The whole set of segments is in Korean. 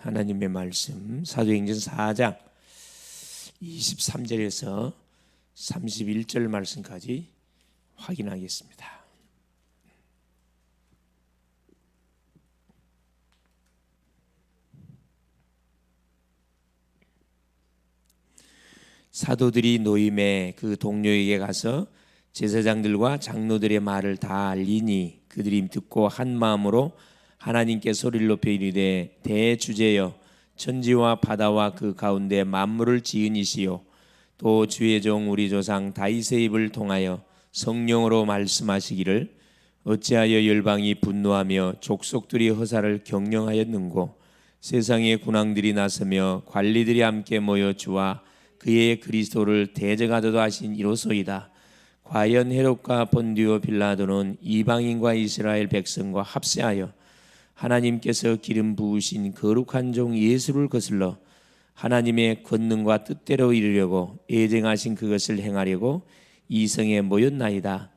하나님의 말씀 사도행전 4장 23절에서 31절 말씀까지 확인하겠습니다. 사도들이 노임에 그 동료에게 가서 제사장들과 장로들의 말을 다 알리니 그들이 듣고 한 마음으로 하나님께 소리를 높여 이르되 대주제여 천지와 바다와 그 가운데 만물을 지은 이시요 또 주의 종 우리 조상 다윗의 입을 통하여 성령으로 말씀하시기를 어찌하여 열방이 분노하며 족속들이 허사를 경영하였는고 세상의 군왕들이 나서며 관리들이 함께 모여 주와 그의 그리스도를 대적하도다 하신 이로소이다. 과연 헤롯과 본디오 빌라도는 이방인과 이스라엘 백성과 합세하여 하나님께서 기름 부으신 거룩한 종 예수를 거슬러 하나님의 권능과 뜻대로 이루려고 예정하신 그것을 행하려고 이 성에 모였나이다.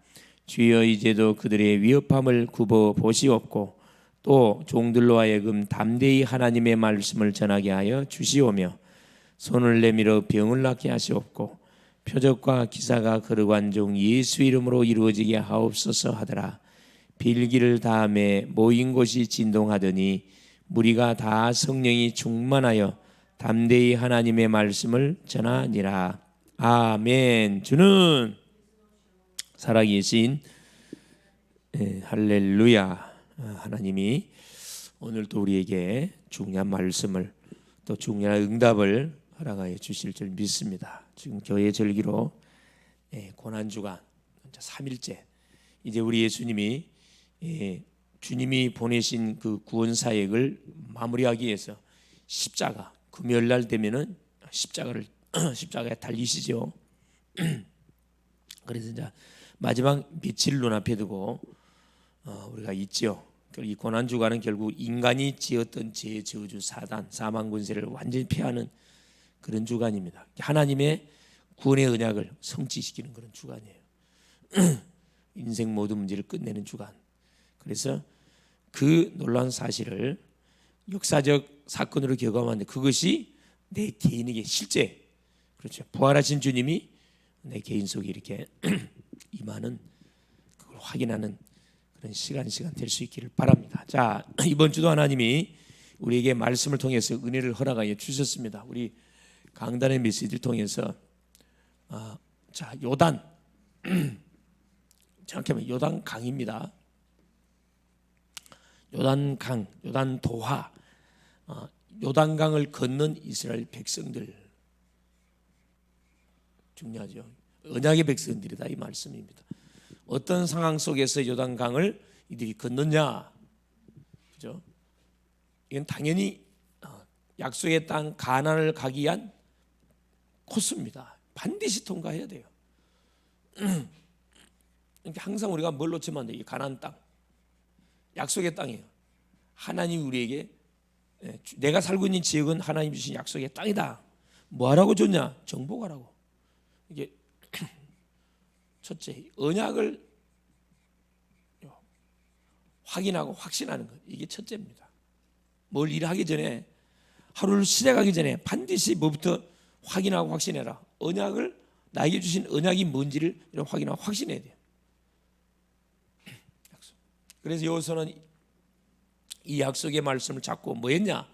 주여 이제도 그들의 위협함을 굽어 보시옵고 또 종들로 하여금 담대히 하나님의 말씀을 전하게 하여 주시오며 손을 내밀어 병을 낫게 하시옵고 표적과 기사가 거룩한 종 예수 이름으로 이루어지게 하옵소서 하더라. 빌기를 다음에 모인 곳이 진동하더니 무리가 다 성령이 충만하여 담대히 하나님의 말씀을 전하니라. 아멘. 주는 살아계신 할렐루야. 하나님이 오늘 또 우리에게 중요한 말씀을 또 중요한 응답을 허락하여 주실 줄 믿습니다. 지금 교회 절기로 고난주간 3일째 이제 우리 예수님이 주님이 보내신 그 구원 사역을 마무리하기 위해서 십자가 금요일 날 되면은 십자가에 달리시죠. 그래서 이제 마지막 며칠 눈앞에 두고 우리가 있지요. 이 고난 주간은 결국 인간이 지었던 죄, 저주, 사단, 사망 권세를 완전히 폐하는 그런 주간입니다. 하나님의 구원의 언약을 성취시키는 그런 주간이에요. 인생 모든 문제를 끝내는 주간. 그래서 그 놀라운 사실을 역사적 사건으로 경험하는데 그것이 내 개인에게 실제 그렇죠. 부활하신 주님이 내 개인 속에 이렇게 임하는 그걸 확인하는 그런 시간 될 수 있기를 바랍니다. 자, 이번 주도 하나님이 우리에게 말씀을 통해서 은혜를 허락하여 주셨습니다. 우리 강단의 메시지를 통해서 자 요단 정확하면 요단 강입니다. 요단강, 요단도화, 요단강을 건넌 이스라엘 백성들 중요하죠. 언약의 백성들이다 이 말씀입니다. 어떤 상황 속에서 요단강을 이들이 건넜냐, 그죠? 이건 당연히 약속의 땅 가나안을 가기 위한 코스입니다. 반드시 통과해야 돼요. 그러니까 항상 우리가 뭘 놓치면 안 돼요. 이 가나안 땅, 약속의 땅이에요. 하나님 우리에게 내가 살고 있는 지역은 하나님 주신 약속의 땅이다. 뭐하라고 줬냐? 정복하라고. 이게 첫째, 언약을 확인하고 확신하는 것. 이게 첫째입니다. 뭘 일하기 전에 하루를 시작하기 전에 반드시 뭐부터 확인하고 확신해라. 언약을 나에게 주신 언약이 뭔지를 확인하고 확신해야 돼요. 그래서 여호수아는 이 약속의 말씀을 잡고 뭐 했냐?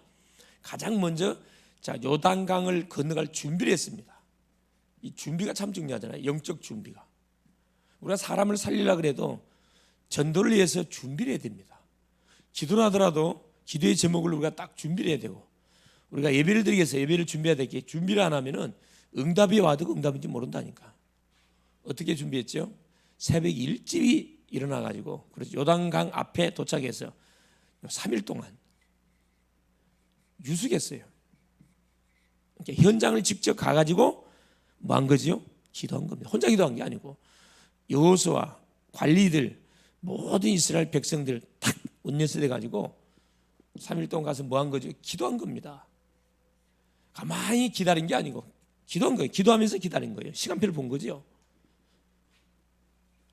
가장 먼저 자 요단강을 건너갈 준비를 했습니다. 이 준비가 참 중요하잖아요. 영적 준비가. 우리가 사람을 살리려고 해도 전도를 위해서 준비를 해야 됩니다. 기도를 하더라도 기도의 제목을 우리가 딱 준비를 해야 되고 우리가 예배를 드리기 위해서 예배를 준비해야 되겠지. 준비를 안 하면은 응답이 와도 응답인지 모른다니까. 어떻게 준비했죠? 새벽 일찍이 일어나가지고 그래서 요단강 앞에 도착해서 3일 동안 유숙했어요. 그러니까 현장을 직접 가가지고 뭐 한 거지요? 기도한 겁니다. 혼자 기도한 게 아니고 여호수아 관리들 모든 이스라엘 백성들 탁 온내서 가지고 3일 동안 가서 뭐 한 거죠? 기도한 겁니다. 가만히 기다린 게 아니고 기도한 거예요. 기도하면서 기다린 거예요. 시간표를 본 거죠.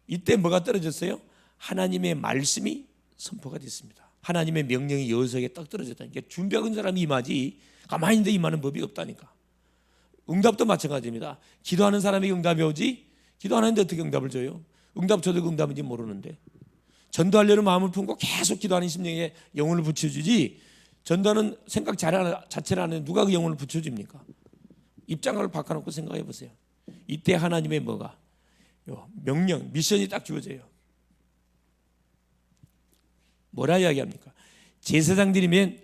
이때 뭐가 떨어졌어요? 하나님의 말씀이 선포가 됐습니다. 하나님의 명령이 여호수아에게 딱 떨어졌다니까. 준비한 사람이 임하지 가만히 있는데 임하는 법이 없다니까. 응답도 마찬가지입니다. 기도하는 사람에게 응답이 오지 기도 안 하는데 어떻게 응답을 줘요? 응답 줘도 응답인지 모르는데. 전도하려는 마음을 품고 계속 기도하는 심령에 영혼을 붙여주지, 전도하는 생각 자체를 안 하는 누가 그 영혼을 붙여줍니까? 입장을 바꿔놓고 생각해 보세요. 이때 하나님의 뭐가 명령, 미션이 딱 주어져요. 뭐라 이야기합니까? 제사장들이 맨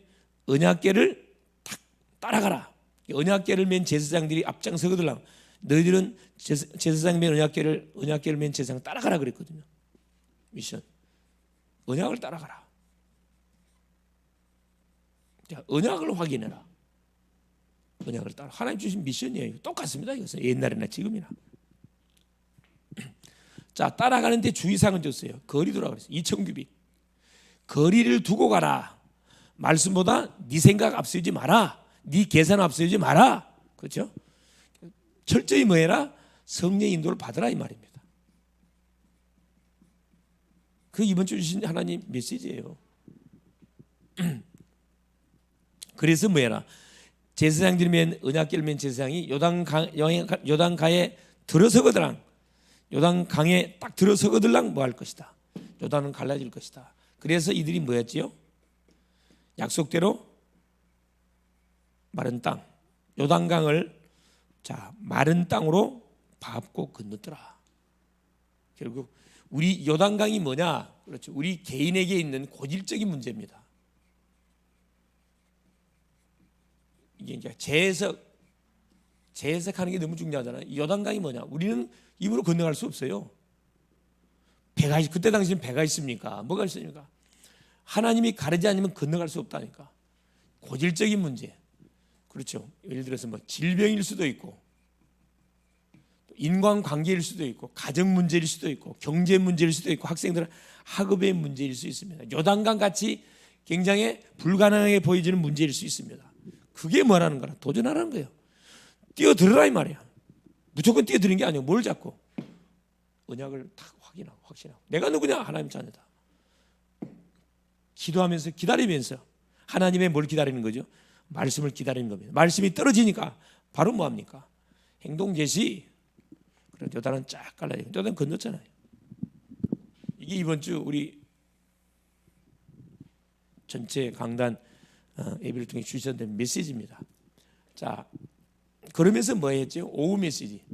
언약궤를 딱 따라가라. 언약궤를 맨 제사장들이 앞장서거들랑 너희들은 제사장 맨 언약궤를 맨 제사장 따라가라 그랬거든요. 미션. 언약을 따라가라. 자, 언약을 확인해라. 언약을 따라. 하나님 주신 미션이에요. 똑같습니다. 이것은 옛날이나 지금이나. 자, 따라가는데 주의사항을 줬어요. 거리두라 그랬어요. 2,000규빗. 거리를 두고 가라. 말씀보다 네 생각 앞세우지 마라. 네 계산 앞세우지 마라. 그렇죠? 철저히 뭐 해라? 성령의 인도를 받으라 이 말입니다. 그 이번 주 주신 하나님 메시지예요. 그래서 뭐 해라? 제사장들이 맨 언약궤를 맨 제사장이 요단강에 들어서거들랑, 요단강에 딱 들어서거들랑 뭐 할 것이다? 요단은 갈라질 것이다. 그래서 이들이 뭐 했지요? 약속대로 마른 땅, 요단강을 자 마른 땅으로 밟고 건넜더라. 결국 우리 요단강이 뭐냐? 그렇죠. 우리 개인에게 있는 고질적인 문제입니다. 이게 이제 재해석하는 게 너무 중요하잖아요. 요단강이 뭐냐? 우리는 입으로 건너갈 수 없어요. 그때 당시는 배가 있습니까? 뭐가 있습니까? 하나님이 가르지 않으면 건너갈 수 없다니까. 고질적인 문제. 그렇죠. 예를 들어서 뭐 질병일 수도 있고, 인간관계일 수도 있고, 가정 문제일 수도 있고, 경제 문제일 수도 있고, 학생들 학업의 문제일 수 있습니다. 요단강 같이 굉장히 불가능하게 보여지는 문제일 수 있습니다. 그게 뭐라는 거라? 도전하라는 거예요. 뛰어들어라 이 말이야. 무조건 뛰어드는 게 아니고 뭘 잡고 언약을 딱 확신하고 내가 누구냐? 하나님 자녀다. 기도하면서 기다리면서 하나님의 뭘 기다리는 거죠? 말씀을 기다리는 겁니다. 말씀이 떨어지니까 바로 뭐합니까? 행동 개시. 그래서 요단은 쫙 갈라요. 요단 건넜잖아요. 이게 이번 주 우리 전체 강단 예배를 통해 주셨던 메시지입니다. 자, 그러면서 뭐 했죠? 오후 메시지.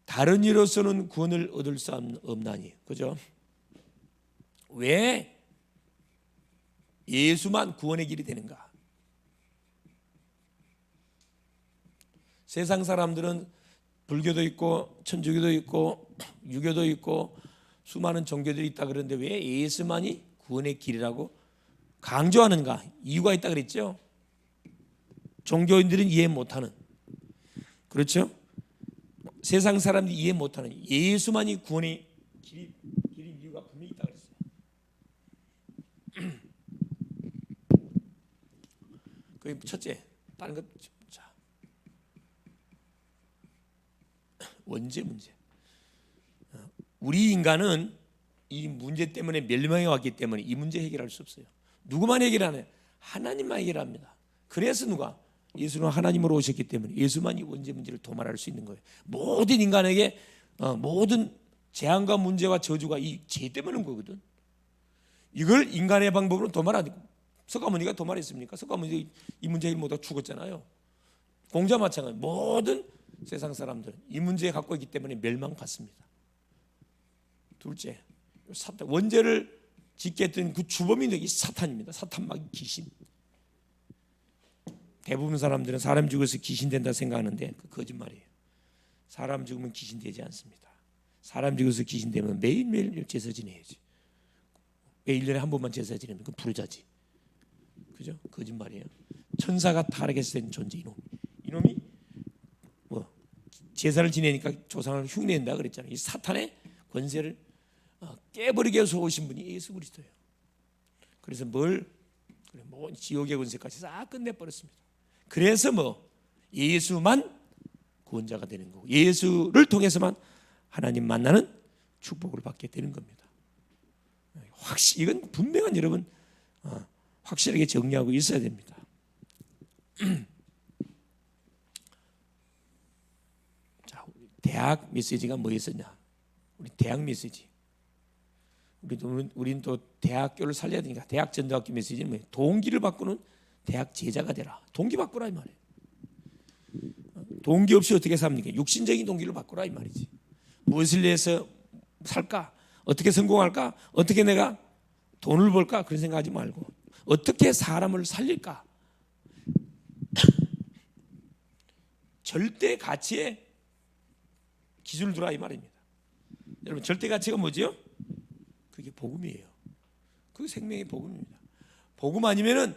다른 이로서는 구원을 얻을 수 없나니. 그죠? 왜 예수만 구원의 길이 되는가? 세상 사람들은 불교도 있고 천주교도 있고 유교도 있고 수많은 종교들이 있다 그러는데 왜 예수만이 구원의 길이라고 강조하는가? 이유가 있다 그랬죠. 종교인들은 이해 못하는, 그렇죠? 세상 사람들이 이해 못하는 예수만이 구원의 길인 이유가 분명히 있다 그랬어요. 그게 첫째. 다른 것 자, 원죄 문제. 우리 인간은 이 문제 때문에 멸망해 왔기 때문에 이 문제 해결할 수 없어요. 누구만 해결하나요? 하나님만 해결합니다. 그래서 누가? 예수는 하나님으로 오셨기 때문에 예수만이 원죄 문제를 도말할 수 있는 거예요. 모든 인간에게 모든 재앙과 문제와 저주가 이 죄 때문에 온 거거든. 이걸 인간의 방법으로 도말 안 되고, 석가모니가 도말했습니까? 석가모니 이 문제 해결 못하고 죽었잖아요. 공자 마찬가지. 모든 세상 사람들은 이 문제 갖고 있기 때문에 멸망받습니다. 둘째, 사탄, 원죄를 짓게 했던 그 주범이 이 사탄입니다. 사탄막 귀신. 대부분 사람들은 사람 죽어서 귀신 된다 생각하는데 그 거짓말이에요. 사람 죽으면 귀신 되지 않습니다. 사람 죽어서 귀신 되면 매일매일 제사 지내야지. 왜 1년에 한 번만 제사 지내면 그건 부르자지. 그죠? 거짓말이에요. 천사가 타락해서 된 존재 이놈이 뭐 제사를 지내니까 조상을 흉내낸다 그랬잖아요. 이 사탄의 권세를 깨버리게 해서 오신 분이 예수 그리스도예요. 그래서 뭐 지옥의 권세까지 싹 끝내버렸습니다. 그래서 뭐 예수만 구원자가 되는 거고 예수를 통해서만 하나님 만나는 축복을 받게 되는 겁니다. 확실히 이건 분명한 여러분 확실하게 정리하고 있어야 됩니다. 자, 대학 메시지가 뭐였었냐? 우리 대학 메시지. 우리는 또 대학교를 살려야 되니까 대학 전도학교 메시지는 뭐예요? 동기를 바꾸는 대학 제자가 되라. 동기 바꾸라 이 말이에요. 동기 없이 어떻게 삽니까? 육신적인 동기를 바꾸라 이 말이지. 무엇을 위해서 살까? 어떻게 성공할까? 어떻게 내가 돈을 벌까? 그런 생각하지 말고 어떻게 사람을 살릴까? 절대 가치에 기준을 두라 이 말입니다. 여러분 절대 가치가 뭐지요? 그게 복음이에요. 그게 생명의 복음입니다. 복음 아니면은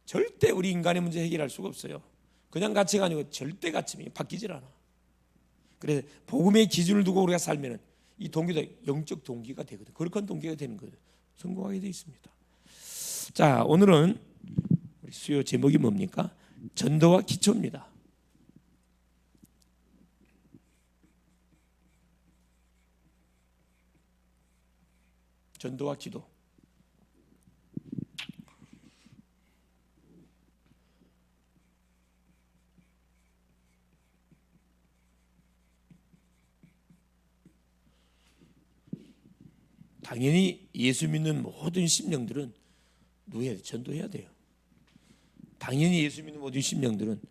절대 우리 인간의 문제 해결할 수가 없어요. 그냥 가치가 아니고 절대 가치입니다. 바뀌질 않아. 그래서 복음의 기준을 두고 우리가 살면은 이 동기도 영적 동기가 되거든. 거룩한 동기가 되는 거든. 성공하게 되어 있습니다. 자, 오늘은 우리 수요 제목이 뭡니까? 전도와 기초입니다. 전도와 기도. 당연히 예수 믿는 모든 심령들은 누구해야 돼? 전도해야 돼요. 당연히 예수 믿는 모든 심령들은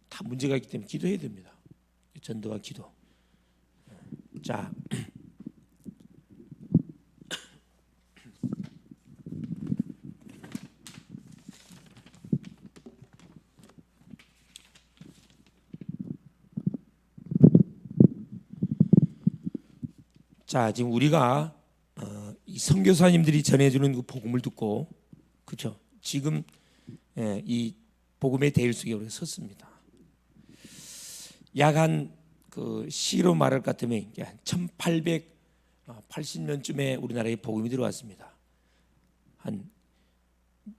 다 문제가 있기 때문에 기도해야 됩니다. 전도와 기도. 자, 지금 우리가 이 선교사님들이 전해주는 그 복음을 듣고, 그렇죠? 지금 이 복음의 대열 속에 우리가 섰습니다. 약 한 그 시로 말할 것 같으면 1880년쯤에 우리나라에 복음이 들어왔습니다. 한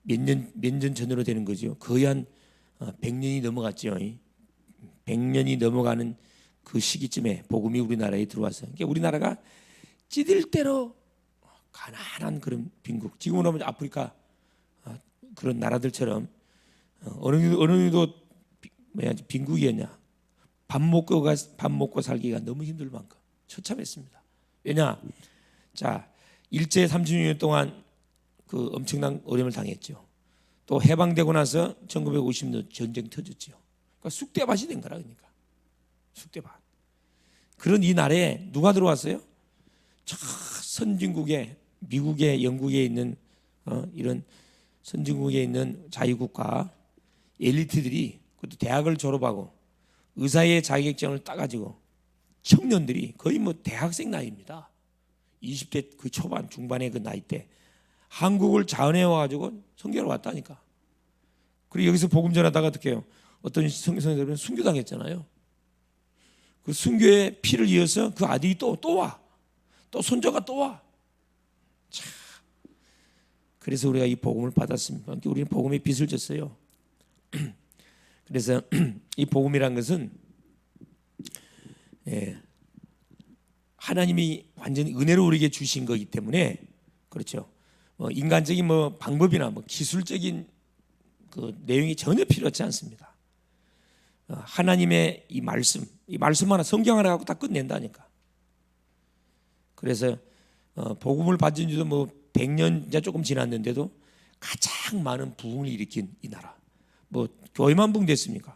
몇 년 전으로 되는 거죠. 거의 한 100년이 넘어갔죠. 100년이 넘어가는 그 시기쯤에 복음이 우리나라에 들어왔어요. 그러니까 우리나라가 찌들 대로 가난한 그런 빈국. 지금은 보면 아프리카 그런 나라들처럼 어느 정도 빈국이었냐. 밥 먹고 살기가 너무 힘들 만큼 처참했습니다. 왜냐? 자, 일제 36년 동안 그 엄청난 어려움을 당했죠. 또 해방되고 나서 1950년 전쟁 터졌죠. 그러니까 쑥대밭이 된 거라. 그러니까 쑥대밭. 그런 이 나라에 누가 들어왔어요? 저 선진국에 미국에 영국에 있는 이런 선진국에 있는 자유국가 엘리트들이 그것도 대학을 졸업하고 의사의 자격증을 따가지고 청년들이 거의 뭐 대학생 나이입니다. 20대 그 초반 중반의 그 나이 때 한국을 자원해 와가지고 선교를 왔다니까. 그리고 여기서 복음 전하다가 어떻게 해요? 어떤 선교사님들은 순교당했잖아요. 그 순교의 피를 이어서 그 아들이 또 와. 또 손자가 또 와. 참. 그래서 우리가 이 복음을 받았습니다. 우리는 복음의 빚을 졌어요. 그래서 이 복음이란 것은 하나님이 완전히 은혜로 우리에게 주신 거기 때문에 그렇죠. 인간적인 방법이나 기술적인 그 내용이 전혀 필요하지 않습니다. 하나님의 이 말씀 하나, 성경 하나 갖고 다 끝낸다니까. 그래서 복음을 받은 지도 100년 이제 조금 지났는데도 가장 많은 부흥을 일으킨 이 나라. 교회만 부흥됐습니까?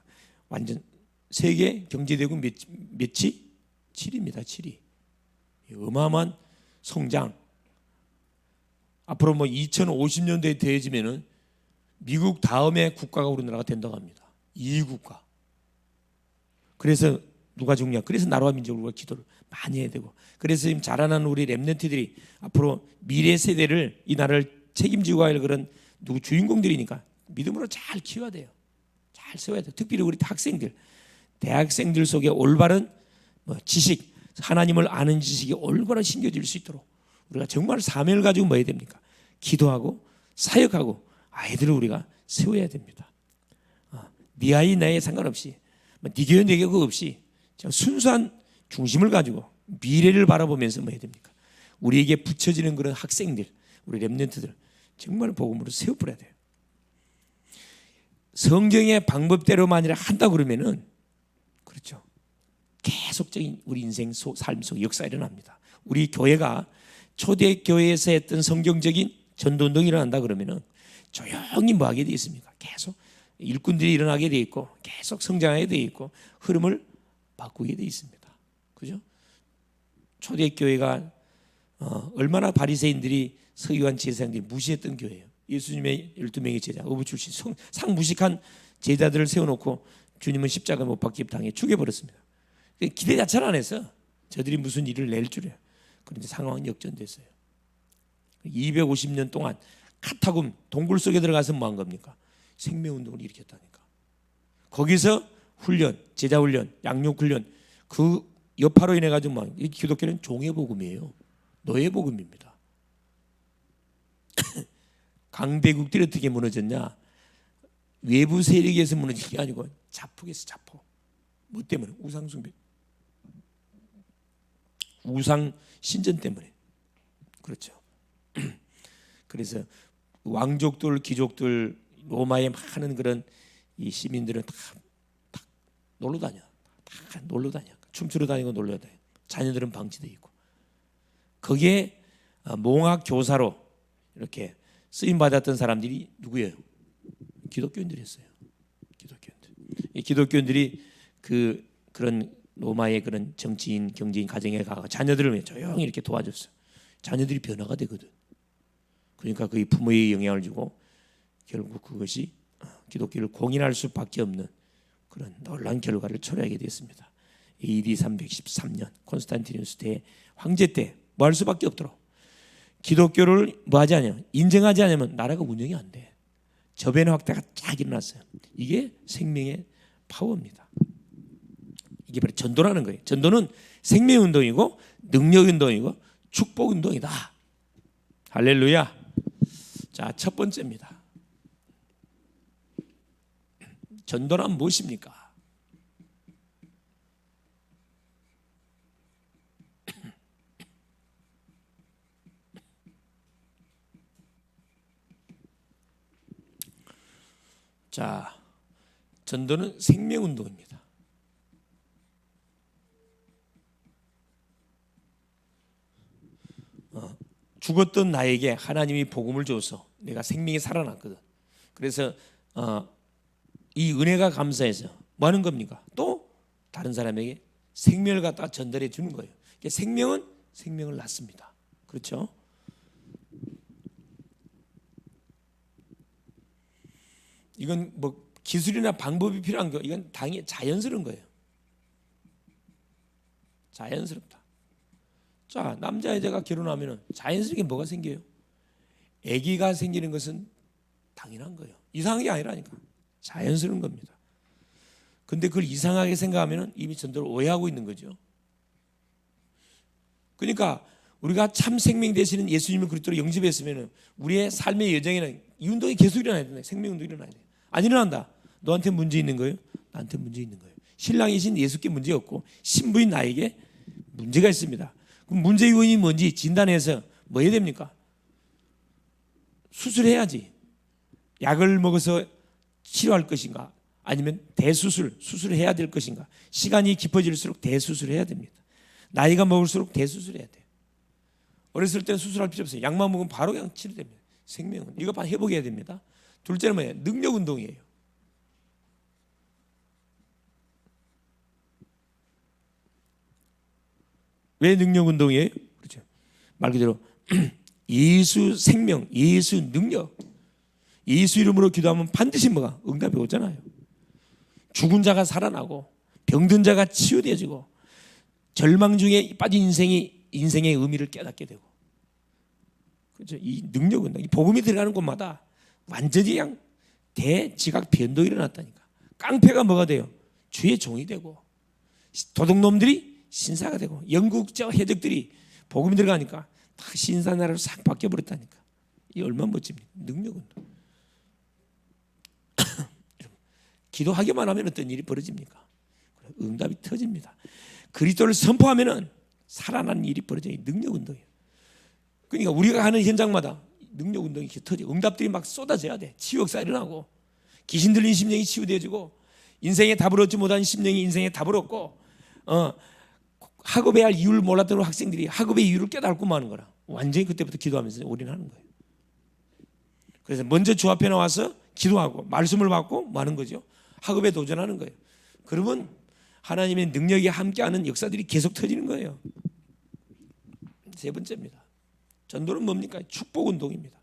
완전 세계 경제대국 몇이? 7위입니다. 7위. 어마어마한 성장. 앞으로 2050년대에 더해지면은 미국 다음에 국가가 우리나라가 된다고 합니다. 2위 국가. 그래서 누가 죽냐? 그래서 나라와 민족을 우리가 기도를 많이 해야 되고, 그래서 지금 자라나는 우리 렘넌트들이 앞으로 미래 세대를 이 나라를 책임지고 할 그런 주인공들이니까 믿음으로 잘 키워야 돼요. 잘 세워야 돼요. 특별히 우리 학생들, 대학생들 속에 올바른 지식, 하나님을 아는 지식이 올바로 심겨질 수 있도록 우리가 정말 사명을 가지고 뭐 해야 됩니까? 기도하고 사역하고 아이들을 우리가 세워야 됩니다. 네 아이 나이에 상관없이, 네 교회 내 교회 없이 순수한 중심을 가지고 미래를 바라보면서 뭐 해야 됩니까? 우리에게 붙여지는 그런 학생들, 우리 렘넌트들 정말 복음으로 세워버려야 돼요. 성경의 방법대로만이라 한다 그러면은 그렇죠. 계속적인 우리 인생 삶 속 역사가 일어납니다. 우리 교회가 초대교회에서 했던 성경적인 전도운동이 일어난다 그러면은 조용히 뭐 하게 되어 있습니까? 계속 일꾼들이 일어나게 되어 있고 계속 성장하게 되어 있고 흐름을 바꾸게 되어 있습니다. 그죠? 초대교회가 얼마나 바리새인들이 서기관 제사장들이 무시했던 교회예요. 예수님의 12명의 제자, 어부 출신 상무식한 제자들을 세워놓고 주님은 십자가 못 박혀 당해 죽여버렸습니다. 기대 자체를 안 해서 저들이 무슨 일을 낼 줄이에요. 그런데 상황은 역전됐어요. 250년 동안 카타굼 동굴 속에 들어가서 뭐 한 겁니까? 생명운동을 일으켰다니까. 거기서 훈련, 제자훈련, 양육훈련 그 여파로 인해 가지고 뭐 이 기독교는 종의 복음이에요. 너의 복음입니다. 강대국들이 어떻게 무너졌냐? 외부 세력에서 무너진 게 아니고 자폭에서 자폭. 뭐 때문에? 우상숭배, 우상 신전 때문에. 그렇죠. 그래서 왕족들, 귀족들, 로마의 많은 그런 이 시민들은 다 놀러 다녀. 다 놀러 다녀. 춤추러 다니고 놀러 다녀. 자녀들은 방치돼 있고. 거기에 몽학 교사로 이렇게 쓰임 받았던 사람들이 누구예요? 기독교인들이었어요. 기독교인들. 기독교인들이 그런 로마의 그런 정치인, 경제인 가정에 가서 자녀들을 조용히 이렇게 도와줬어요. 자녀들이 변화가 되거든. 그러니까 그의 부모의 영향을 주고 결국 그것이 기독교를 공인할 수밖에 없는 그런 놀라운 결과를 초래하게 됐습니다. AD 313년 콘스탄티누스 대 황제 때 뭐 할 수밖에 없도록 기독교를 뭐 하지 않으면 인정하지 않으면 나라가 운영이 안 돼. 저변의 확대가 쫙 일어났어요. 이게 생명의 파워입니다. 이게 바로 전도라는 거예요. 전도는 생명운동이고 능력운동이고 축복운동이다. 할렐루야. 자, 첫 번째입니다. 전도란 무엇입니까? 자, 전도는 생명운동입니다. 죽었던 나에게 하나님이 복음을 줘서 내가 생명이 살아났거든. 그래서 이 은혜가 감사해서 뭐 하는 겁니까? 또 다른 사람에게 생명을 갖다 전달해 주는 거예요. 생명은 생명을 낳습니다. 그렇죠? 이건 뭐 기술이나 방법이 필요한 거, 이건 당연히 자연스러운 거예요. 자연스럽다. 자, 남자 여자가 결혼하면 자연스럽게 뭐가 생겨요? 아기가 생기는 것은 당연한 거예요. 이상한 게 아니라니까. 자연스러운 겁니다. 근데 그걸 이상하게 생각하면 이미 전도를 오해하고 있는 거죠. 그러니까 우리가 참 생명 되시는 예수님을 그리스도로 영접했으면 우리의 삶의 여정에는 이 운동이 계속 일어나야 된다. 생명운동이 일어나야 돼. 안 일어난다. 너한테 문제 있는 거예요? 나한테 문제 있는 거예요. 신랑이신 예수께 문제 없고 신부인 나에게 문제가 있습니다. 그럼 문제 요인이 뭔지 진단해서 뭐 해야 됩니까? 수술해야지. 약을 먹어서 치료할 것인가? 아니면 수술을 해야 될 것인가? 시간이 깊어질수록 대수술해야 됩니다. 나이가 먹을수록 대수술해야 돼요. 어렸을 때는 수술할 필요 없어요. 약만 먹으면 바로 그냥 치료됩니다. 생명은 이거 회복해야 됩니다. 둘째는 뭐예요? 능력 운동이에요. 왜 능력 운동이에요? 그렇죠. 말 그대로 예수 생명, 예수 능력. 예수 이름으로 기도하면 반드시 뭐가 응답이 오잖아요. 죽은 자가 살아나고 병든 자가 치유되어지고 절망 중에 빠진 인생의 의미를 깨닫게 되고. 그렇죠. 이 능력 운동, 이 복음이 들어가는 곳마다 완전히 그냥 대지각 변동이 일어났다니까. 깡패가 뭐가 돼요? 주의 종이 되고 도둑놈들이 신사가 되고 영국적 해적들이 복음이 들어가니까 다 신사나라로 싹 바뀌어버렸다니까. 이 얼마나 멋집니까? 능력운동. 기도하기만 하면 어떤 일이 벌어집니까? 응답이 터집니다. 그리스도를 선포하면 살아나는 일이 벌어져요. 능력운동이에요. 그러니까 우리가 하는 현장마다 능력 운동이 이렇게 터져. 응답들이 막 쏟아져야 돼. 치유 역사 일어나고 귀신 들린 심령이 치유되어지고 인생의 답을 얻지 못한 심령이 인생의 답을 얻고 학업해야 할 이유를 몰랐던 학생들이 학업의 이유를 깨닫고 마는 거라. 완전히 그때부터 기도하면서 올인하는 거예요. 그래서 먼저 주 앞에 나와서 기도하고 말씀을 받고 마는 거죠. 학업에 도전하는 거예요. 그러면 하나님의 능력이 함께하는 역사들이 계속 터지는 거예요. 세 번째입니다. 전도는 뭡니까? 축복 운동입니다.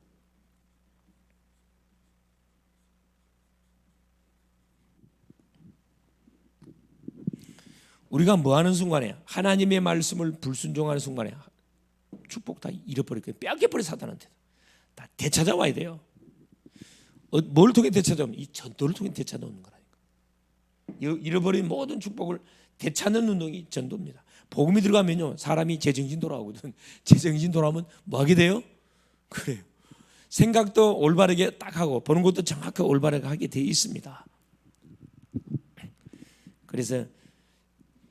우리가 뭐 하는 순간에 하나님의 말씀을 불순종하는 순간에 축복 다 잃어버릴 거예요. 빼앗겨버려 사단한테. 다 되찾아와야 돼요. 뭘 통해 되찾아오면 이 전도를 통해 되찾아오는 거라니까. 잃어버린 모든 축복을 되찾는 운동이 전도입니다. 복음이 들어가면요 사람이 제정신 돌아오거든. 제정신 돌아오면 뭐 하게 돼요? 그래요. 생각도 올바르게 딱 하고 보는 것도 정확하게 올바르게 하게 되어 있습니다. 그래서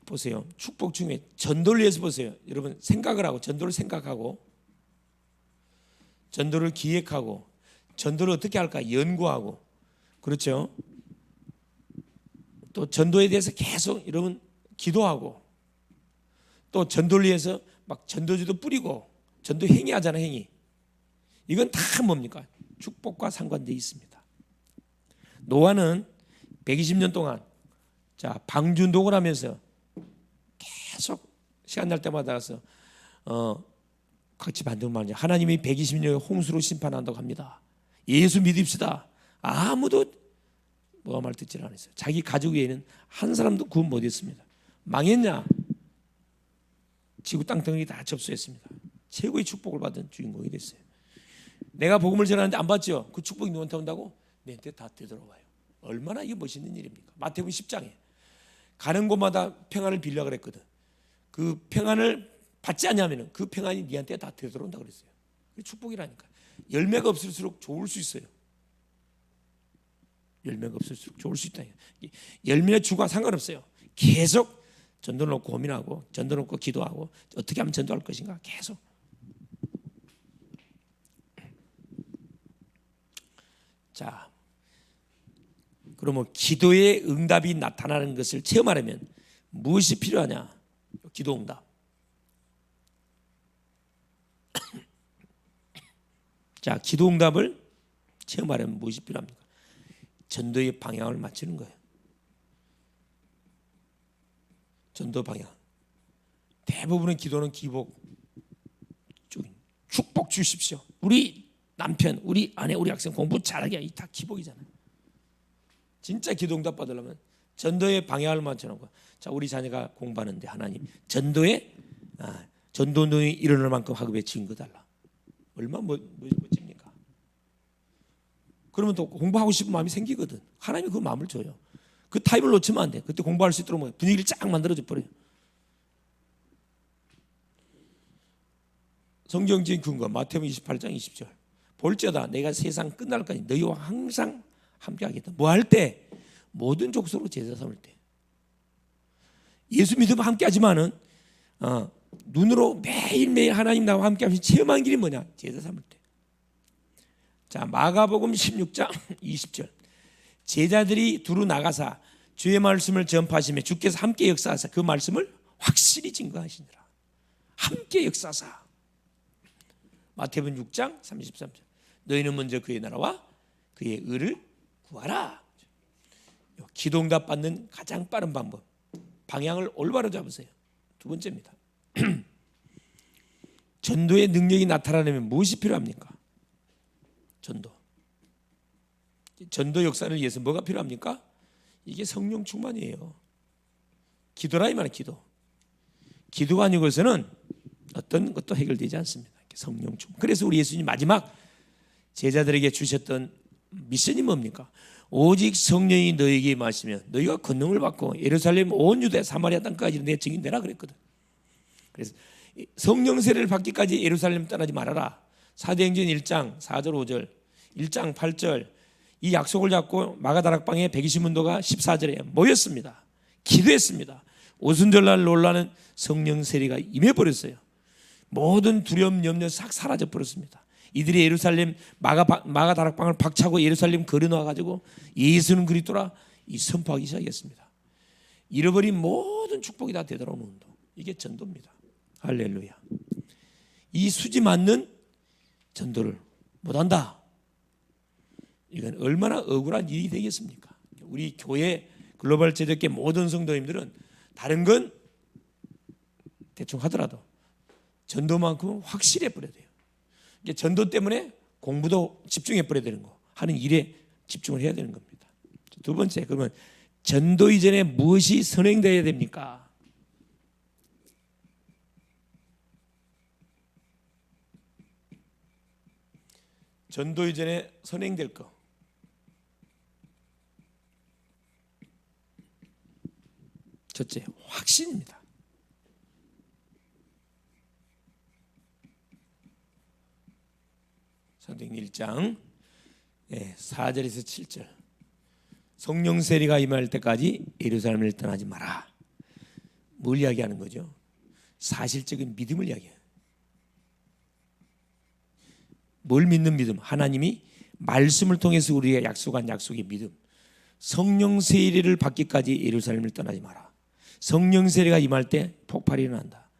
보세요. 축복 중에 전도를 위해서 보세요. 여러분 생각을 하고 전도를 생각하고 전도를 기획하고 전도를 어떻게 할까 연구하고 그렇죠. 또 전도에 대해서 계속 여러분 기도하고 또 전도를 위해서 막 전도주도 뿌리고 전도 행위 하잖아요. 행위. 이건 다 뭡니까? 축복과 상관되어 있습니다. 노아는 120년 동안 방주녹을 하면서 계속 시간 날 때마다 가서 같이 만든 말이죠. 하나님이 120년에 홍수로 심판한다고 합니다. 예수 믿읍시다. 아무도 뭐가 말 듣질 않았어요. 자기 가족 외에는 한 사람도 구원 못했습니다. 망했냐? 지구 땅덩이 다 접수했습니다. 최고의 축복을 받은 주인공이 됐어요. 내가 복음을 전하는데 안 받죠? 그 축복이 누구한테 온다고? 내한테 다 되돌아와요. 얼마나 이게 멋있는 일입니까? 마태복음 10장에 가는 곳마다 평안을 빌려 그랬거든. 그 평안을 받지 않냐면 그 평안이 네한테 다 되돌아온다 그랬어요. 그게 축복이라니까. 열매가 없을수록 좋을 수 있어요. 열매가 없을수록 좋을 수 있다. 열매의 주가 상관없어요. 계속 전도 놓고 고민하고 전도 놓고 기도하고 어떻게 하면 전도할 것인가 계속. 자, 그러면 기도의 응답이 나타나는 것을 체험하려면 무엇이 필요하냐? 기도 응답. 자, 기도 응답을 체험하려면 무엇이 필요합니까? 전도의 방향을 맞추는 거예요. 전도 방향. 대부분의 기도는 기복, 축복 주십시오. 우리 남편, 우리 아내, 우리 학생 공부 잘하게. 이 다 기복이잖아요. 진짜 기도 응답 받으려면 전도의 방향을 맞추는 거예요. 자, 우리 자녀가 공부하는데 하나님 전도에 전도 운동이 일어날 만큼 학업에 증거 달라. 얼마나 멋집니까? 그러면 또 공부하고 싶은 마음이 생기거든. 하나님이 그 마음을 줘요. 그 타입을 놓치면 안 돼. 그때 공부할 수 있도록 분위기를 쫙 만들어줘 버려요. 성경적인 근거 마태복음 28장 20절. 볼지어다 내가 세상 끝날까지 너희와 항상 함께하겠다. 뭐 할 때? 모든 족속으로 제자 삼을 때. 예수 믿으면 함께하지만은 눈으로 매일매일 하나님 나와 함께하면서 체험한 길이 뭐냐? 제자 삼을 때. 자, 마가복음 16장 20절. 제자들이 두루 나가사 주의 말씀을 전파하시며 주께서 함께 역사하사 그 말씀을 확실히 증거하시니라. 함께 역사하사. 마태복음 6장 33절. 너희는 먼저 그의 나라와 그의 의를 구하라. 기도응답 받는 가장 빠른 방법. 방향을 올바로 잡으세요. 두 번째입니다. 전도의 능력이 나타나려면 무엇이 필요합니까? 전도 역사를 위해서 뭐가 필요합니까? 이게 성령 충만이에요. 기도라 이 말이에요. 기도가 아니고서는 어떤 것도 해결되지 않습니다. 성령 충만. 그래서 우리 예수님 마지막 제자들에게 주셨던 미션이 뭡니까? 오직 성령이 너희에게 임하시면 너희가 권능을 받고 예루살렘 온 유대 사마리아 땅까지 내 증인 되라 그랬거든. 그래서 성령 세례를 받기까지 예루살렘 떠나지 말아라. 사도행전 1장 4절 5절 1장 8절 이 약속을 잡고 마가다락방에 120문도가 14절에 모였습니다. 기도했습니다. 오순절날 놀라는 성령 세례가 임해버렸어요. 모든 두려움 염려 싹 사라져 버렸습니다. 이들이 예루살렘 마가 다락방을 박차고 예루살렘 거리 나와 가지고 예수는 그리스도라 이 선포하기 시작했습니다. 잃어버린 모든 축복이 다 되돌아오는 운동. 이게 전도입니다. 할렐루야. 이 수지 맞는 전도를 못한다. 이건 얼마나 억울한 일이 되겠습니까? 우리 교회 글로벌 제적계 모든 성도님들은 다른 건 대충 하더라도 전도만큼은 확실해 버려야 돼요. 이게 전도 때문에 공부도 집중해 버려야 되는 거, 하는 일에 집중을 해야 되는 겁니다. 두 번째, 그러면 전도 이전에 무엇이 선행되어야 됩니까? 전도 이전에 선행될 거. 첫째, 확신입니다. 사도행전 1장 4절에서 7절. 성령 세례가 임할 때까지 예루살렘을 떠나지 마라. 뭘 이야기하는 거죠? 사실적인 믿음을 이야기해요. 뭘 믿는 믿음? 하나님이 말씀을 통해서 우리에게 약속한 약속의 믿음. 성령 세례를 받기까지 예루살렘을 떠나지 마라. 성령 세례가 임할 때 폭발이 일어난다.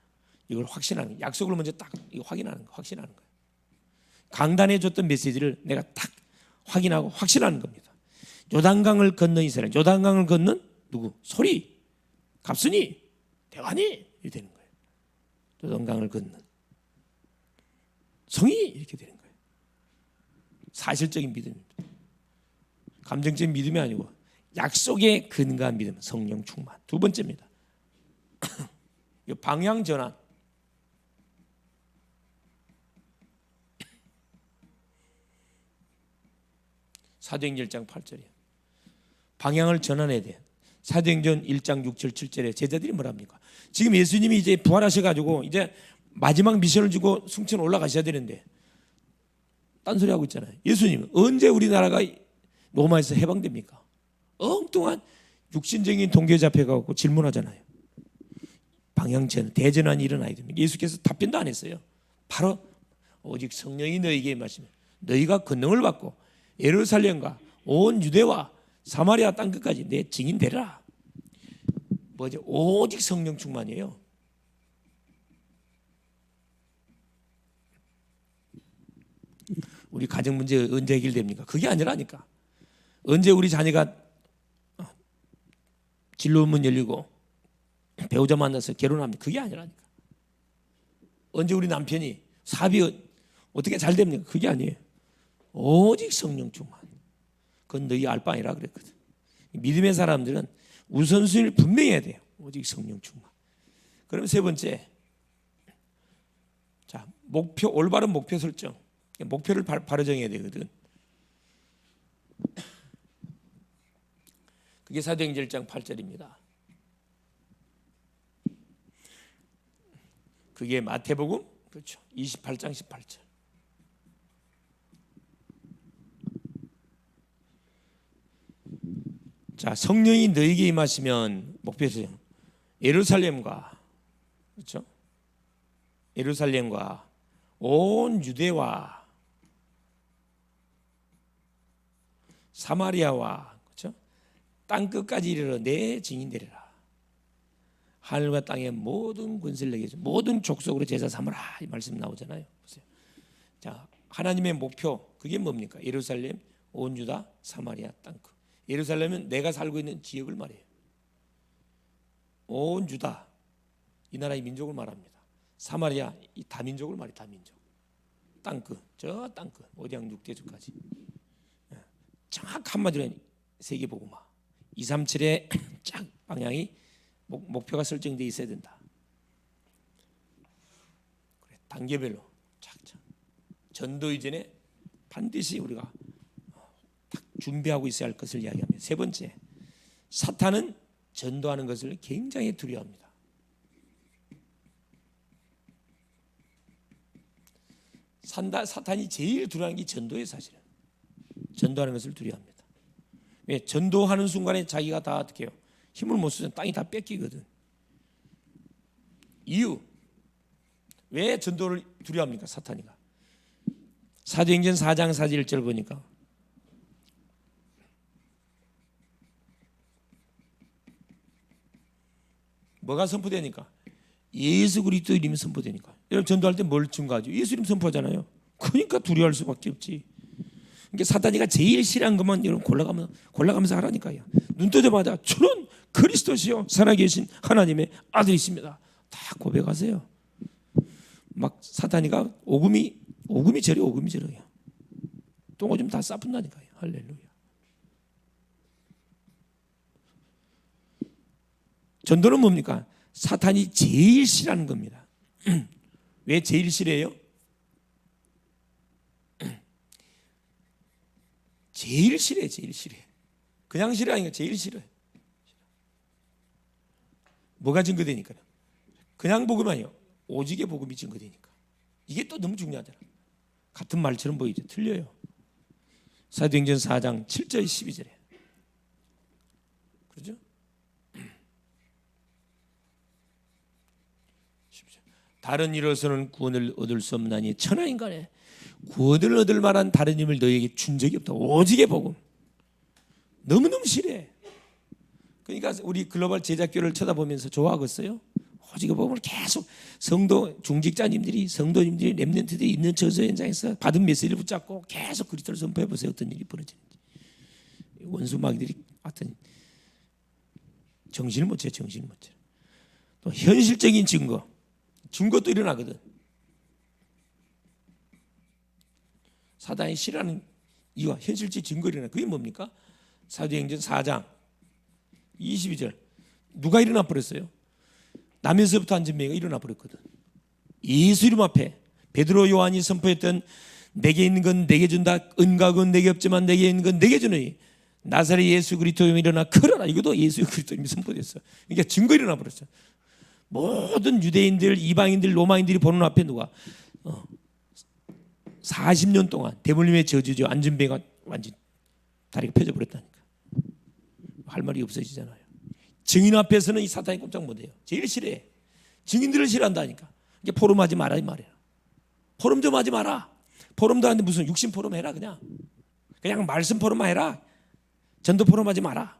이걸 확신하는 거예요. 약속을 먼저 딱 확인하는 거, 확신하는 거예요. 강단에 줬던 메시지를 내가 딱 확인하고 확신하는 겁니다. 요단강을 건넌 이스라엘, 요단강을 건넌 누구? 소리, 갑순이, 대관이 이렇게 되는 거예요. 요단강을 건넌 성이 이렇게 되는 거예요. 사실적인 믿음입니다. 감정적인 믿음이 아니고 약속에 근거한 믿음, 성령 충만. 두 번째입니다. 방향 전환. 사도행전 1장 8절이에요. 방향을 전환해야 돼. 사도행전 1장 6절 7절에 제자들이 뭐랍니까? 지금 예수님이 이제 부활하셔가지고 이제 마지막 미션을 주고 승천 올라가셔야 되는데 딴소리 하고 있잖아요. 예수님 언제 우리나라가 로마에서 해방됩니까? 엉뚱한 육신적인 동기에 잡혀가고 질문하잖아요. 방향전 대전환이 일어나야 됩니다. 예수께서 답변도 안 했어요. 바로 오직 성령이 너희에게 임하시면 너희가 권능을 받고 예루살렘과 온 유대와 사마리아 땅 끝까지 내 증인 되라. 뭐죠? 오직 성령 충만이에요. 우리 가정 문제 언제 해결됩니까? 그게 아니라니까. 언제 우리 자녀가 진로문 열리고 배우자 만나서 결혼합니까? 그게 아니라니까. 언제 우리 남편이 사업이 어떻게 잘 됩니까? 그게 아니에요. 오직 성령 충만. 그건 너희 알 바 아니라 그랬거든. 믿음의 사람들은 우선순위를 분명히 해야 돼요. 오직 성령 충만. 그럼 세 번째, 자 목표, 올바른 목표 설정. 목표를 바로 정해야 되거든. 그게 사도행전 1장 8절입니다. 그게 마태복음 그렇죠. 28장 18절. 자, 성령이 너에게 임하시면 목표는 예루살렘과 그렇죠? 예루살렘과 온 유대와 사마리아와 그렇죠? 땅 끝까지 이르러 내 증인 되리라. 하늘과 땅의 모든 권세를 내게 주 모든 족속으로 제사 삼으라 이 말씀 나오잖아요. 보세요. 자, 하나님의 목표 그게 뭡니까? 예루살렘, 온 유다, 사마리아 땅 끝. 예루살렘은 내가 살고 있는 지역을 말해요. 온 유다 이 나라의 민족을 말합니다. 사마리아 이 다민족을 말해요. 다민족. 땅 끝, 저 땅 끝, 오대양 육대주까지. 정확 한마디로 세계복음화 237의 쫙 방향이 목표가 설정되어 있어야 된다. 그래, 단계별로 착착. 전도 이전에 반드시 우리가 딱 준비하고 있어야 할 것을 이야기합니다. 세 번째, 사탄은 전도하는 것을 굉장히 두려워합니다. 사탄이 제일 두려워하는 게 전도예요. 사실은 전도하는 것을 두려워합니다. 왜? 전도하는 순간에 자기가 다 어떻게 해요? 힘을 못 쓰면 땅이 다 뺏기거든. 이유 왜 전도를 두려워합니까? 사탄이가 사도행전 4장 4절 1절 보니까 뭐가 선포되니까? 예수 그리스도 이름이 선포되니까. 여러분 전도할 때 뭘 증거하죠? 예수 이름 선포하잖아요. 그러니까 두려워할 수밖에 없지. 그러니까 사단이가 제일 싫어한 것만 여러분 골라가면서 하라니까요. 눈 뜨자마자 주는 그리스도시요 살아계신 하나님의 아들이십니다. 다 고백하세요. 막 사단이가 오금이 저려요. 똥오줌 다 싸푼다니까요. 할렐루야. 전도는 뭡니까? 사탄이 제일 싫어하는 겁니다. 왜 제일 싫어해요? 제일 싫어해. 그냥 싫어하니까 제일 싫어해. 뭐가 증거되니까요? 그냥 복음 아니요. 오직의 복음이 증거되니까. 이게 또 너무 중요하잖아. 같은 말처럼 보이죠. 틀려요. 사도행전 4장 7절 12절에 그렇죠? 다른 일로서는 구원을 얻을 수 없나니 천하인간에 구원을 얻을 만한 다른 힘을 너에게 준 적이 없다. 오직의 복음. 너무너무 싫어해. 그러니까 우리 글로벌 제자교를 쳐다보면서 좋아하겠어요? 오직의 복음을 계속 성도 중직자님들이 성도님들이 렘넌트들이 있는 저서 현장에서 받은 메시지를 붙잡고 계속 그리스도를 선포해 보세요. 어떤 일이 벌어지는지. 원수 마귀들이 하여튼 정신을 못 차려. 또 현실적인 증거도 일어나거든. 사단이 싫어하는 이유와 현실적 증거 일어나. 그게 뭡니까? 사도행전 4장 22절 누가 일어나 버렸어요? 남에서부터 안전뱅이가 일어나 버렸거든. 예수 이름 앞에 베드로 요한이 선포했던 내게 있는 건 내게 준다. 은각은 내게 없지만 내게 있는 건 내게 주느니 나사렛 예수 그리스도여 일어나 걸어라. 이것도 예수 그리스도님이 선포됐어. 그러니까 증거 일어나 버렸어. 모든 유대인들, 이방인들, 로마인들이 보는 앞에 누가 40년 동안 대물림의 저주죠. 안전뱅이가 완전 다리가 펴져 버렸다니까. 할 말이 없어지잖아요. 증인 앞에서는 이 사탄이 꼼짝 못해요. 제일 싫어해. 증인들을 싫어한다니까. 이게 포럼하지 마라 이 말이야. 포럼 좀 하지 마라. 포럼도 하는데 무슨 육신 포럼 해라 그냥 말씀 포럼만 해라. 전도 포럼 하지 마라.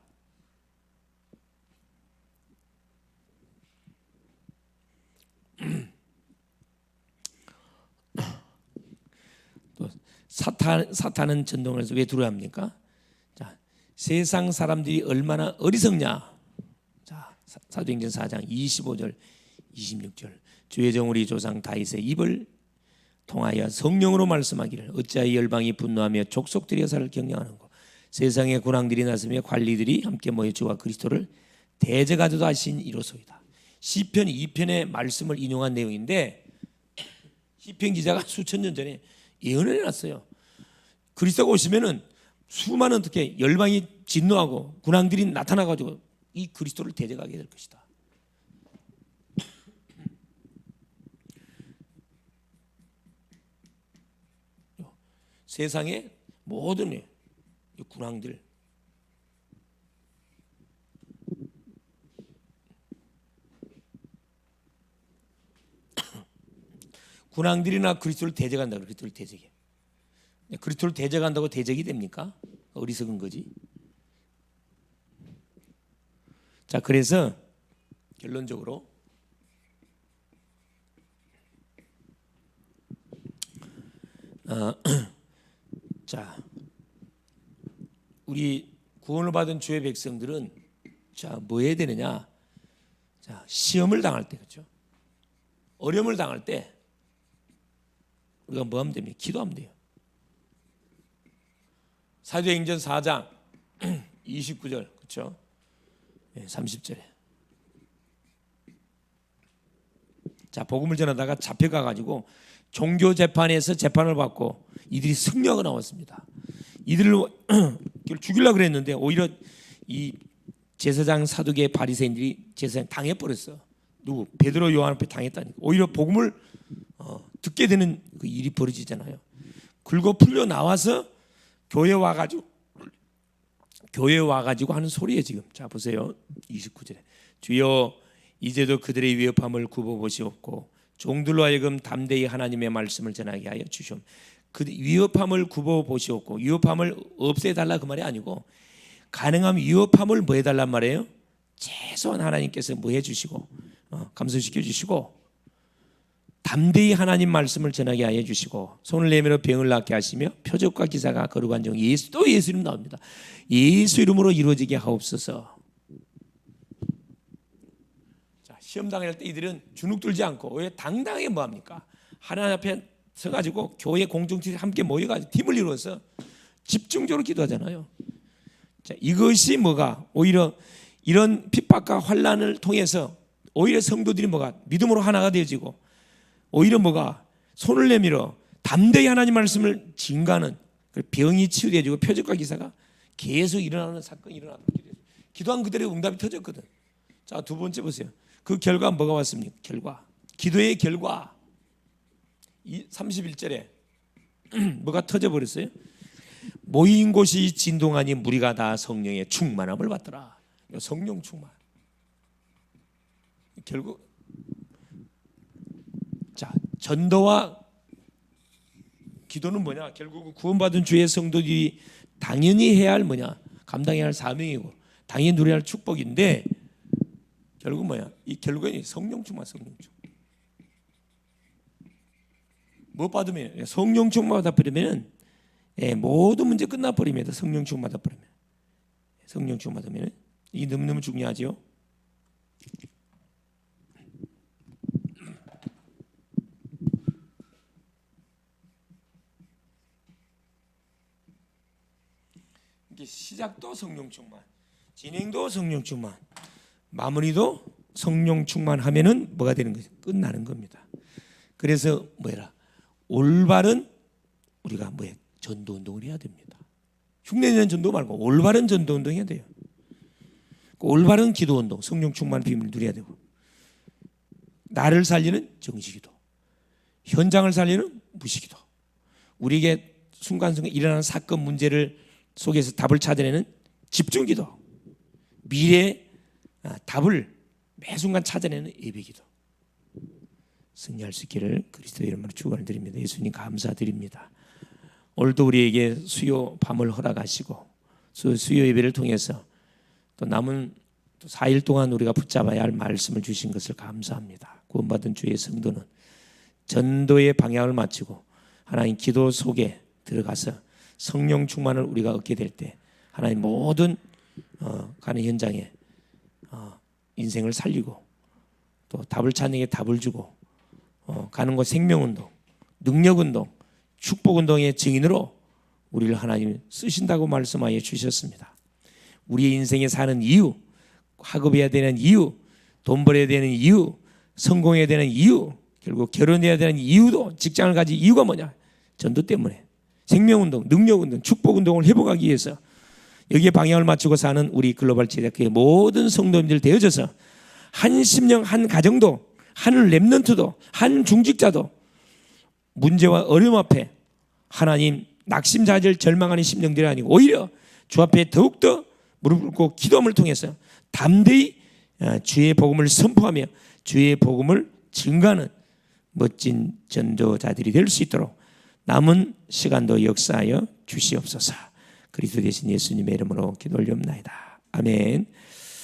또 사탄은 전도를 해서 왜 두려워합니까? 자, 세상 사람들이 얼마나 어리석냐. 자, 사도행전 4장 25절 26절 주의 종 우리 조상 다윗의 입을 통하여 성령으로 말씀하기를 어찌하여 열방이 분노하며 족속들이 여사를 경영하는고 세상의 군왕들이 나서며 관리들이 함께 모여 주와 그리스도를 대적하도다 하신 이로소이다. 시편 2편의 말씀을 인용한 내용인데 시편 기자가 수천 년 전에 예언을 해놨어요. 그리스도가 오시면은 수많은 어떻게 열방이 진노하고 군왕들이 나타나가지고 이 그리스도를 대적하게 될 것이다. 세상의 모든 군왕들 군왕들이나 그리스도를 대적한다. 그리스도를 대적해. 그리스도를 대적한다고 대적이 됩니까? 어리석은 거지. 자, 그래서 결론적으로 자, 우리 구원을 받은 주의 백성들은 자, 뭐 해야 되느냐? 자, 시험을 당할 때 그렇죠? 어려움을 당할 때 우리가 뭐 하면 됩니까? 기도하면 돼요. 사도행전 4장 29절 그렇죠? 30절에 자, 복음을 전하다가 잡혀가 가지고 종교 재판에서 재판을 받고 이들이 승려가 나왔습니다. 이들을 죽이려고 그랬는데 오히려 이 제사장 사두개 바리새인들이 제사장 당해버렸어. 누구? 베드로 요한 앞에 당했다니까. 오히려 복음을 듣게 되는 그 일이 벌어지잖아요. 긁어 풀려 나와서 교회 와가지고 하는 소리에 지금 자 보세요. 29절에 주여 이제도 그들의 위협함을 굽어보시옵고 종들로 하여금 담대히 하나님의 말씀을 전하게 하여 주시옵. 그 위협함을 굽어 보시옵고, 위협함을 없애달라 그 말이 아니고, 가능하면 위협함을 뭐 해달란 말이에요? 최소한 하나님께서 뭐 해주시고 감소시켜 주시고, 담대히 하나님 말씀을 전하게 하여 주시고, 손을 내밀어 병을 낫게 하시며 표적과 기사가 거룩한 종 예수, 또 예수 이름 나옵니다. 예수 이름으로 이루어지게 하옵소서. 자, 시험 당할 때 이들은 주눅 들지 않고 왜 당당하게 뭐합니까? 하나님 앞에 서가지고 교회 공동체 함께 모여가지고 팀을 이루어서 집중적으로 기도하잖아요. 자, 이것이 뭐가 오히려 이런 핍박과 환난을 통해서 오히려 성도들이 뭐가 믿음으로 하나가 되어지고, 오히려 뭐가 손을 내밀어 담대히 하나님 말씀을 증가하는, 병이 치유되어지고 표적과 기사가 계속 일어나는 사건이 일어나고, 기도한 그들의 응답이 터졌거든. 자, 두 번째 보세요. 그 결과 뭐가 왔습니까? 결과, 기도의 결과. 31절에 뭐가 터져버렸어요? 모인 곳이 진동하니 무리가 다 성령의 충만함을 받더라. 성령 충만. 결국 자, 전도와 기도는 뭐냐? 결국 구원받은 주의 성도들이 당연히 해야 할 뭐냐? 감당해야 할 사명이고 당연히 누려야 할 축복인데, 결국 뭐야? 이 결국은 성령 충만, 성령 충만. 뭐 받으면 성령 충만 받아버리면 모든 문제 끝나버립니다. 성령 충만 받아버리면, 성령 충만 받으면 이게 너무너무 중요하죠. 이게 시작도 성령 충만, 진행도 성령 충만, 마무리도 성령 충만하면은 뭐가 되는 거죠? 끝나는 겁니다. 그래서 뭐라? 올바른 우리가 뭐야? 전도 운동을 해야 됩니다. 흉내내는 전도 말고 올바른 전도 운동 해야 돼요. 올바른 기도 운동, 성령 충만 비밀을 누려야 되고, 나를 살리는 정시기도, 현장을 살리는 무시기도, 우리에게 순간순간 일어나는 사건 문제를 속에서 답을 찾아내는 집중기도, 미래의 답을 매 순간 찾아내는 예배기도, 승리할 수 있기를 그리스도의 이름으로 축원을 드립니다. 예수님 감사드립니다. 오늘도 우리에게 수요 밤을 허락하시고 수요 예배를 통해서 또 남은 또 4일 동안 우리가 붙잡아야 할 말씀을 주신 것을 감사합니다. 구원받은 주의 성도는 전도의 방향을 맞추고 하나님 기도 속에 들어가서 성령 충만을 우리가 얻게 될 때 하나님 모든 가는 현장에 인생을 살리고 또 답을 찾는 게 답을 주고 가는 곳 생명운동, 능력운동, 축복운동의 증인으로 우리를 하나님 쓰신다고 말씀하여 주셨습니다. 우리의 인생에 사는 이유, 학업해야 되는 이유, 돈 벌어야 되는 이유, 성공해야 되는 이유, 결국 결혼해야 되는 이유도, 직장을 가질 이유가 뭐냐? 전도 때문에. 생명운동, 능력운동, 축복운동을 회복하기 위해서 여기에 방향을 맞추고 사는 우리 글로벌 제자교회 모든 성도님들 되어져서 한 심령, 한 가정도, 한 렘넌트도, 한 중직자도 문제와 어려움 앞에 하나님 낙심자질 절망하는 심령들이 아니고 오히려 주 앞에 더욱더 무릎 꿇고 기도함을 통해서 담대히 주의 복음을 선포하며 주의 복음을 증가하는 멋진 전도자들이 될 수 있도록 남은 시간도 역사하여 주시옵소서. 그리스도 되신 예수님의 이름으로 기도 올리옵나이다. 아멘.